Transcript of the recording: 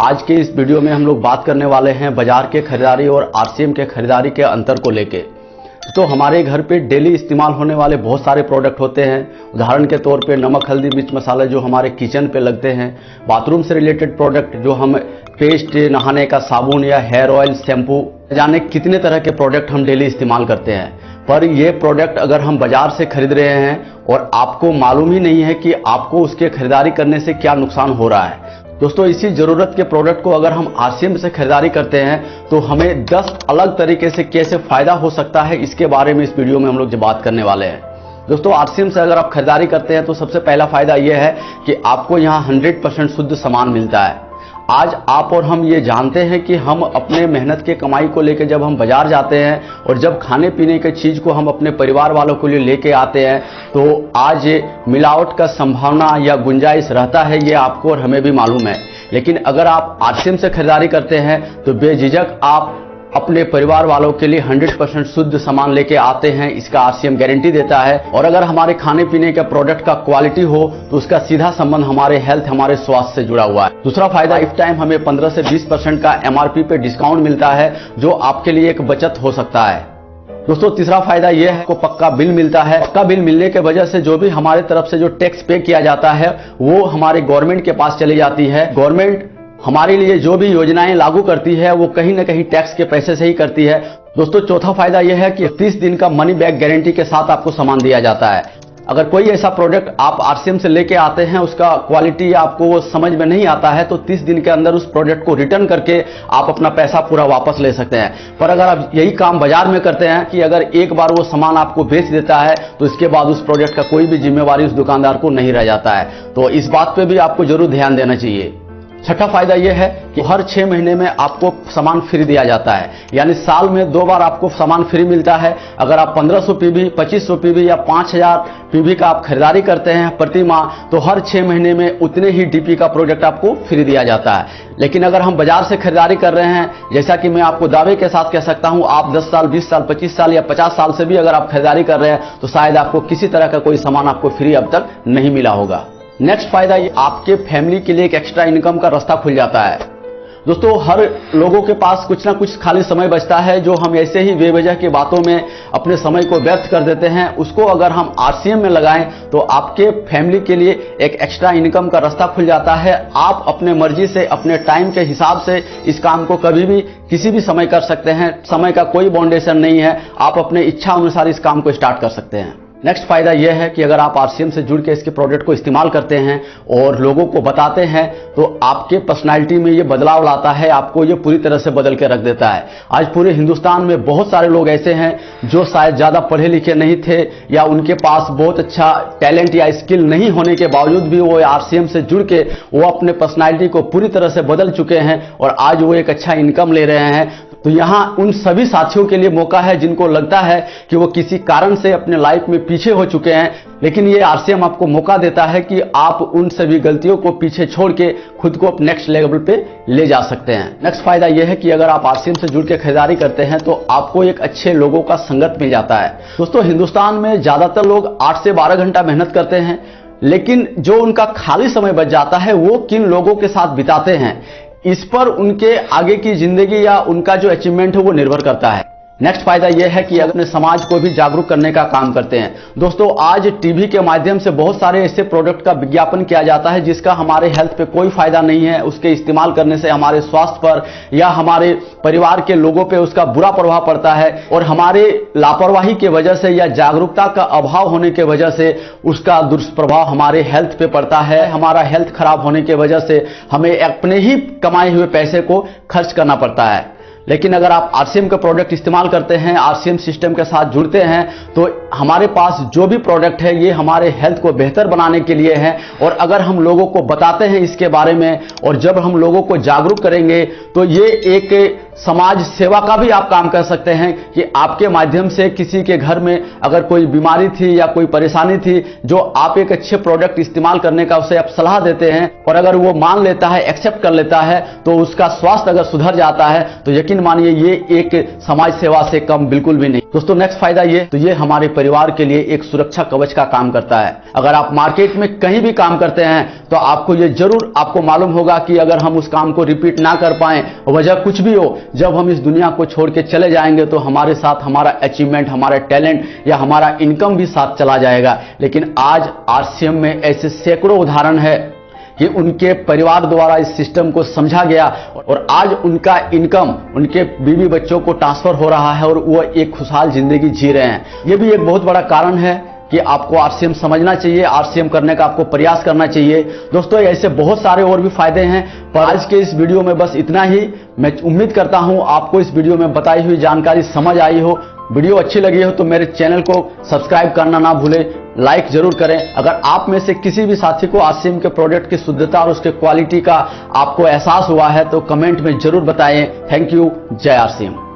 आज के इस वीडियो में हम लोग बात करने वाले हैं बाजार के खरीदारी और आरसीएम के खरीदारी के अंतर को लेके। तो हमारे घर पे डेली इस्तेमाल होने वाले बहुत सारे प्रोडक्ट होते हैं। उदाहरण के तौर पे नमक, हल्दी, मिर्च, मसाले जो हमारे किचन पे लगते हैं। बाथरूम से रिलेटेड प्रोडक्ट जो हम पेस्ट, नहाने का साबुन या हेयर ऑयल, शैम्पू, जाने कितने तरह के प्रोडक्ट हम डेली इस्तेमाल करते हैं। पर ये प्रोडक्ट अगर हम बाजार से खरीद रहे हैं और आपको मालूम ही नहीं है कि आपको उसके खरीदारी करने से क्या नुकसान हो रहा है। दोस्तों, इसी जरूरत के प्रोडक्ट को अगर हम आरसीएम से खरीदारी करते हैं तो हमें 10 अलग तरीके से कैसे फायदा हो सकता है, इसके बारे में इस वीडियो में हम लोग बात करने वाले हैं। दोस्तों, आरसीएम से अगर आप खरीदारी करते हैं तो सबसे पहला फायदा यह है कि आपको यहां 100% शुद्ध सामान मिलता है। आज आप और हम ये जानते हैं कि हम अपने मेहनत के कमाई को लेकर जब हम बाजार जाते हैं और जब खाने पीने की चीज को हम अपने परिवार वालों के लिए लेके आते हैं तो आज मिलावट का संभावना या गुंजाइश रहता है, ये आपको और हमें भी मालूम है। लेकिन अगर आप आरसीएम से खरीदारी करते हैं तो बेझिझक आप अपने परिवार वालों के लिए 100% शुद्ध सामान लेके आते हैं, इसका आरसीएम गारंटी देता है। और अगर हमारे खाने पीने के प्रोडक्ट का क्वालिटी हो तो उसका सीधा संबंध हमारे हेल्थ, हमारे स्वास्थ्य से जुड़ा हुआ है। दूसरा फायदा, इस टाइम हमें 15 से 20% का एमआरपी पे डिस्काउंट मिलता है, जो आपके लिए एक बचत हो सकता है। दोस्तों, तीसरा फायदा यह है को पक्का बिल मिलता है। पक्का बिल मिलने के वजह से जो भी हमारे तरफ से जो टैक्स पे किया जाता है वो हमारे गवर्नमेंट के पास चली जाती है। गवर्नमेंट हमारे लिए जो भी योजनाएं लागू करती है वो कहीं ना कहीं टैक्स के पैसे से ही करती है। दोस्तों, चौथा फायदा यह है कि 30 दिन का मनी बैक गारंटी के साथ आपको सामान दिया जाता है। अगर कोई ऐसा प्रोडक्ट आप आरसीएम से लेके आते हैं, उसका क्वालिटी आपको वो समझ में नहीं आता है, तो 30 दिन के अंदर उस प्रोडक्ट को रिटर्न करके आप अपना पैसा पूरा वापस ले सकते हैं। पर अगर आप यही काम बाजार में करते हैं कि अगर एक बार वो सामान आपको बेच देता है तो इसके बाद उस प्रोडक्ट का कोई भी जिम्मेवारी उस दुकानदार को नहीं रह जाता है। तो इस बात पे भी आपको जरूर ध्यान देना चाहिए। छठा फायदा यह है कि हर 6 महीने में आपको सामान फ्री दिया जाता है, यानी साल में 2 बार आपको सामान फ्री मिलता है। अगर आप 1500 पीवी, 2500 पीवी या 5000 पीवी का आप खरीदारी करते हैं प्रति माह, तो हर 6 महीने में उतने ही डीपी का प्रोडक्ट आपको फ्री दिया जाता है। लेकिन अगर हम बाजार से खरीदारी कर रहे हैं, जैसा कि मैं आपको दावे के साथ कह सकता हूं, आप 10 साल, 20 साल, 25 साल या 50 साल से भी अगर आप खरीदारी कर रहे हैं तो शायद आपको किसी तरह का कोई सामान आपको फ्री अब तक नहीं मिला होगा। नेक्स्ट फायदा, ये आपके फैमिली के लिए एक एक्स्ट्रा इनकम का रास्ता खुल जाता है। दोस्तों, हर लोगों के पास कुछ ना कुछ खाली समय बचता है जो हम ऐसे ही बेवजह की बातों में अपने समय को व्यर्थ कर देते हैं। उसको अगर हम आरसीएम में लगाएं तो आपके फैमिली के लिए एक एक्स्ट्रा इनकम का रास्ता खुल जाता है। आप अपने मर्जी से, अपने टाइम के हिसाब से इस काम को कभी भी किसी भी समय कर सकते हैं। समय का कोई बाउंडेशन नहीं है, आप अपने इच्छा अनुसार इस काम को स्टार्ट कर सकते हैं। नेक्स्ट फायदा यह है कि अगर आप आरसीएम से जुड़ के इसके प्रोडक्ट को इस्तेमाल करते हैं और लोगों को बताते हैं तो आपके पर्सनालिटी में ये बदलाव लाता है, आपको ये पूरी तरह से बदल के रख देता है। आज पूरे हिंदुस्तान में बहुत सारे लोग ऐसे हैं जो शायद ज्यादा पढ़े लिखे नहीं थे या उनके पास बहुत अच्छा टैलेंट या स्किल नहीं होने के बावजूद भी वो आरसीएम से जुड़ के वो अपने पर्सनालिटी को पूरी तरह से बदल चुके हैं और आज वो एक अच्छा इनकम ले रहे हैं। तो यहां उन सभी साथियों के लिए मौका है जिनको लगता है कि वो किसी कारण से अपने लाइफ में पीछे हो चुके हैं, लेकिन ये आरसीएम आपको मौका देता है कि आप उन सभी गलतियों को पीछे छोड़ के खुद को नेक्स्ट लेवल पे ले जा सकते हैं। नेक्स्ट फायदा यह है कि अगर आप आरसीएम से जुड़ के खरीदारी करते हैं तो आपको एक अच्छे लोगों का संगत मिल जाता है। दोस्तों, हिंदुस्तान में ज्यादातर लोग 8 से 12 घंटा मेहनत करते हैं, लेकिन जो उनका खाली समय बच जाता है वो किन लोगों के साथ बिताते हैं, इस पर उनके आगे की जिंदगी या उनका जो अचीवमेंट है वो निर्भर करता है। नेक्स्ट फायदा यह है कि अपने समाज को भी जागरूक करने का काम करते हैं। दोस्तों, आज टीवी के माध्यम से बहुत सारे ऐसे प्रोडक्ट का विज्ञापन किया जाता है जिसका हमारे हेल्थ पे कोई फायदा नहीं है। उसके इस्तेमाल करने से हमारे स्वास्थ्य पर या हमारे परिवार के लोगों पे उसका बुरा प्रभाव पड़ता है और हमारे लापरवाही की वजह से या जागरूकता का अभाव होने की वजह से उसका दुष्प्रभाव हमारे हेल्थ पे पड़ता है। हमारा हेल्थ खराब होने की वजह से हमें अपने ही कमाए हुए पैसे को खर्च करना पड़ता है। लेकिन अगर आप आरसीएम का प्रोडक्ट इस्तेमाल करते हैं, आरसीएम सिस्टम के साथ जुड़ते हैं, तो हमारे पास जो भी प्रोडक्ट है ये हमारे हेल्थ को बेहतर बनाने के लिए है। और अगर हम लोगों को बताते हैं इसके बारे में और जब हम लोगों को जागरूक करेंगे तो ये एक समाज सेवा का भी आप काम कर सकते हैं कि आपके माध्यम से किसी के घर में अगर कोई बीमारी थी या कोई परेशानी थी, जो आप एक अच्छे प्रोडक्ट इस्तेमाल करने का उसे आप सलाह देते हैं और अगर वो मान लेता है, एक्सेप्ट कर लेता है, तो उसका स्वास्थ्य अगर सुधर जाता है तो यकीन मानिए ये एक समाज सेवा से कम बिल्कुल भी नहीं। दोस्तों नेक्स्ट फायदा ये हमारे परिवार के लिए एक सुरक्षा कवच का काम करता है। अगर आप मार्केट में कहीं भी काम करते हैं तो आपको ये जरूर आपको मालूम होगा कि अगर हम उस काम को रिपीट ना कर पाए, वजह कुछ भी हो, जब हम इस दुनिया को छोड़ के चले जाएंगे तो हमारे साथ हमारा अचीवमेंट, हमारा टैलेंट या हमारा इनकम भी साथ चला जाएगा। लेकिन आज आरसीएम में ऐसे सैकड़ों उदाहरण है कि उनके परिवार द्वारा इस सिस्टम को समझा गया और आज उनका इनकम उनके बीवी बच्चों को ट्रांसफर हो रहा है और वो एक खुशहाल जिंदगी जी रहे हैं। ये भी एक बहुत बड़ा कारण है कि आपको आरसीएम समझना चाहिए, आरसीएम करने का आपको प्रयास करना चाहिए। दोस्तों ऐसे बहुत सारे और भी फायदे हैं, पर आज के इस वीडियो में बस इतना ही। मैं उम्मीद करता हूं आपको इस वीडियो में बताई हुई जानकारी समझ आई हो। वीडियो अच्छी लगी हो तो मेरे चैनल को सब्सक्राइब करना ना भूलें, लाइक जरूर करें। अगर आप में से किसी भी साथी को आरसीएम के प्रोडक्ट की शुद्धता और उसके क्वालिटी का आपको एहसास हुआ है तो कमेंट में जरूर बताएं। Thank you. जय आरसीएम।